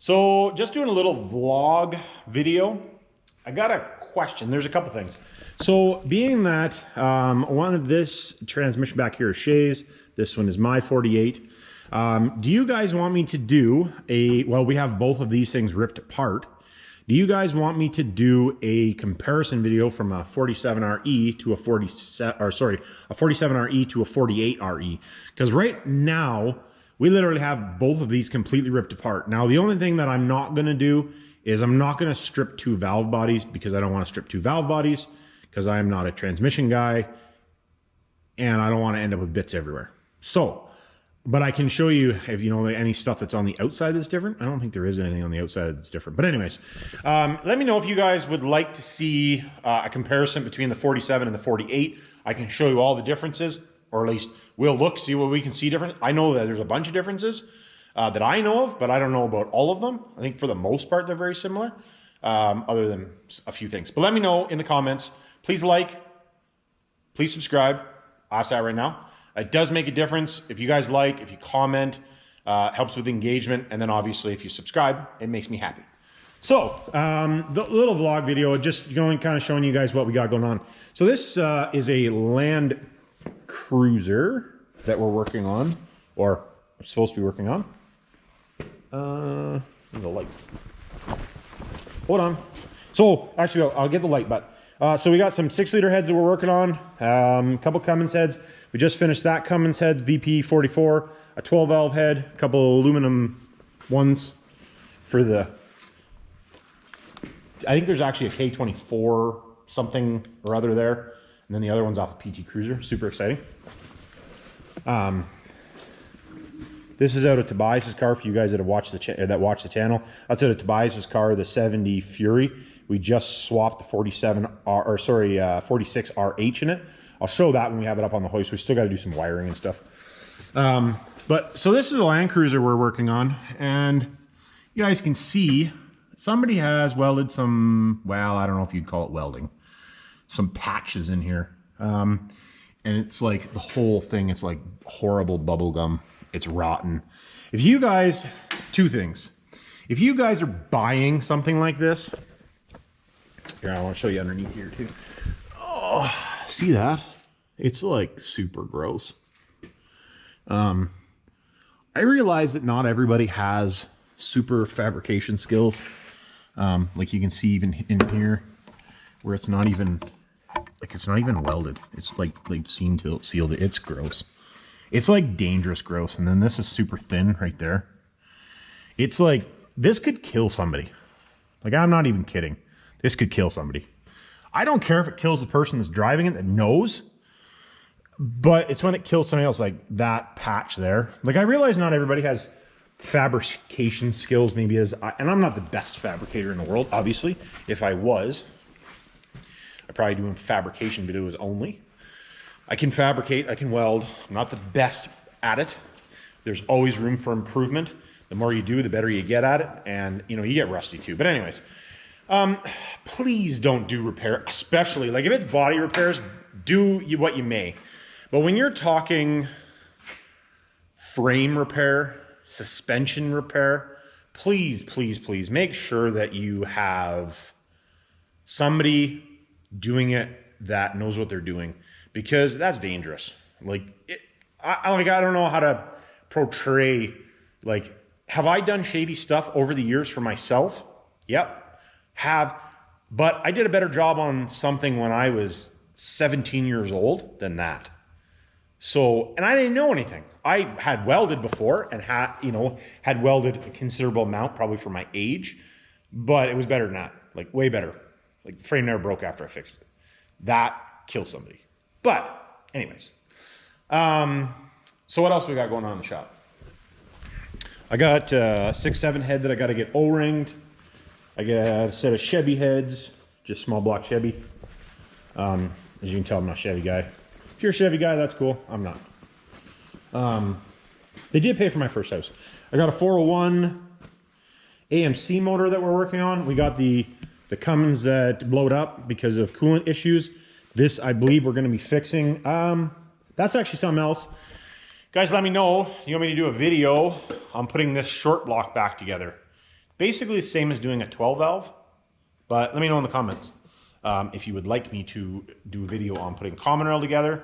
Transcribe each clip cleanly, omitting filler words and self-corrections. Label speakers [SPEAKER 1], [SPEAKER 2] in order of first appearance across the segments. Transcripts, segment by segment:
[SPEAKER 1] So just doing a little vlog video. I got a question. There's a couple things. So being that one of this transmission back here is Shay's, this one is my 48. Do you guys want me to do well, we have both of these things ripped apart. Do you guys want me to do a comparison video from a 47RE to a 47RE to a 48RE? Because right now, we literally have both of these completely ripped apart. Now, the only thing that I'm not gonna do is I'm not gonna strip two valve bodies, because I don't wanna strip two valve bodies, because I am not a transmission guy, and I don't wanna end up with bits everywhere. So, but I can show you if you know any stuff that's on the outside that's different. I don't think there is anything on the outside that's different. But anyways, let me know if you guys would like to see a comparison between the 47 and the 48. I can show you all the differences, or at least we'll look, see what we can see different. I know that there's a bunch of differences that I know of, but I don't know about all of them. I think for the most part, they're very similar, other than a few things. But let me know in the comments. Please like, please subscribe. I'll ask that right now. It does make a difference if you guys like, if you comment, helps with engagement, and then obviously if you subscribe, it makes me happy. So, the little vlog video, just going kind of showing you guys what we got going on. So this is a Land Cruiser that we're working on, or supposed to be working on. The light. Hold on. So, actually, I'll get the light, but so we got some 6-liter heads that we're working on, a couple Cummins heads. We just finished that Cummins heads, VP44, a 12-valve head, a couple aluminum ones for the, I think there's actually a K24 something or other there, and then the other one's off a PT Cruiser. Super exciting. This is out of Tobias's car for you guys that have watched the channel. That's out of Tobias's car, the 70 Fury. We just swapped the 46 RH in it. I'll show that when we have it up on the hoist. We still got to do some wiring and stuff. But so this is a Land Cruiser we're working on, and you guys can see somebody has welded some, well, I don't know if you'd call it welding, some patches in here. And it's like the whole thing, it's like horrible bubble gum. It's rotten. If you guys, two things. If you guys are buying something like this, here, I want to show you underneath here too. Oh, see that? It's like super gross. I realize that not everybody has super fabrication skills. Like you can see even in here where it's not even, like it's not even welded. It's like they've sealed it. It's gross. It's like dangerous gross. And then this is super thin right there. It's like, this could kill somebody. Like, I'm not even kidding. This could kill somebody. I don't care if it kills the person that's driving it that knows, but it's when it kills somebody else, like that patch there. Like, I realize not everybody has fabrication skills, maybe and I'm not the best fabricator in the world, obviously. If I was, I'd probably do fabrication videos only. I can fabricate, I can weld. I'm not the best at it. There's always room for improvement. The more you do, the better you get at it. And, you know, you get rusty too. But anyways, please don't do repair, especially, like if it's body repairs, do what you may. But when you're talking frame repair, suspension repair, please, please, please make sure that you have somebody doing it that knows what they're doing, because that's dangerous. Like, I don't know how to portray, like, have I done shady stuff over the years for myself? Yep, have. But I did a better job on something when I was 17 years old than that. So, and I didn't know anything. I had welded before and had welded a considerable amount, probably for my age, but it was better than that, like way better. Like the frame never broke after I fixed it. That kills somebody. But anyways, so what else we got going on in the shop? I got a 6-7 head that I got to get O-ringed. I got a set of Chevy heads, just small block Chevy. As you can tell, I'm not a Chevy guy. If you're a Chevy guy, that's cool. I'm not. They did pay for my first house. I got a 401 AMC motor that we're working on. We got the Cummins that blowed up because of coolant issues. This, I believe, we're going to be fixing. That's actually something else. Guys, let me know. You want me to do a video on putting this short block back together? Basically the same as doing a 12 valve, but let me know in the comments if you would like me to do a video on putting common rail together.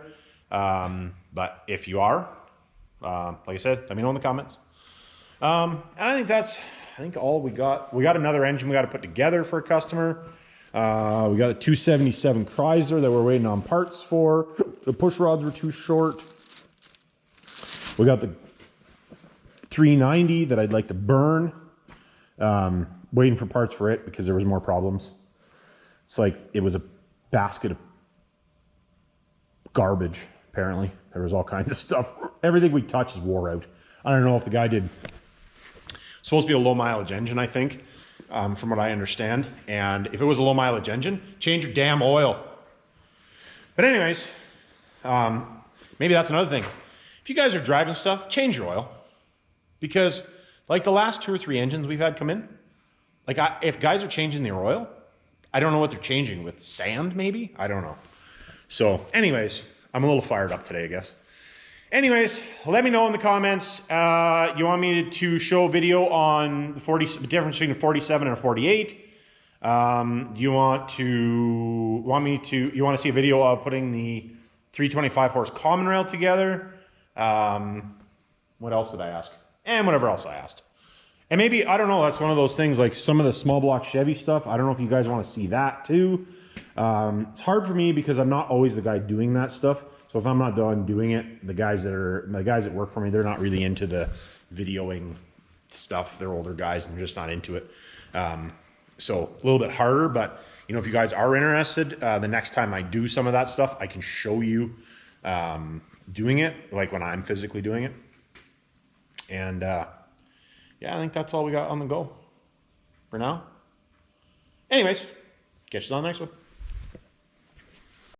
[SPEAKER 1] But if you are, like I said, let me know in the comments. And I think all we got. We got another engine we got to put together for a customer. We got a 277 Chrysler that we're waiting on parts for. The push rods were too short. We got the 390 that I'd like to burn. Waiting for parts for it because there was more problems. It's like it was a basket of garbage, apparently. There was all kinds of stuff. Everything we touched wore out. I don't know if the guy did. It's supposed to be a low mileage engine, I think, from what I understand. And if it was a low mileage engine, change your damn oil. But anyways, maybe that's another thing. If you guys are driving stuff, change your oil. Because like the last 2 or 3 engines we've had come in, like if guys are changing their oil, I don't know what they're changing with. Sand, maybe? I don't know. So anyways, I'm a little fired up today, I guess. Anyways, let me know in the comments. You want me to show a video on the difference between a 47 and a 48? Do you want to see a video of putting the 325 horse common rail together? What else did I ask? And whatever else I asked. And maybe, I don't know, that's one of those things like some of the small block Chevy stuff. I don't know if you guys want to see that too. It's hard for me because I'm not always the guy doing that stuff. So if I'm not done doing it, the guys that work for me, they're not really into the videoing stuff. They're older guys and they're just not into it. So a little bit harder, but you know, if you guys are interested, the next time I do some of that stuff, I can show you doing it, like when I'm physically doing it. And yeah, I think that's all we got on the go for now. Anyways, catch you on the next one.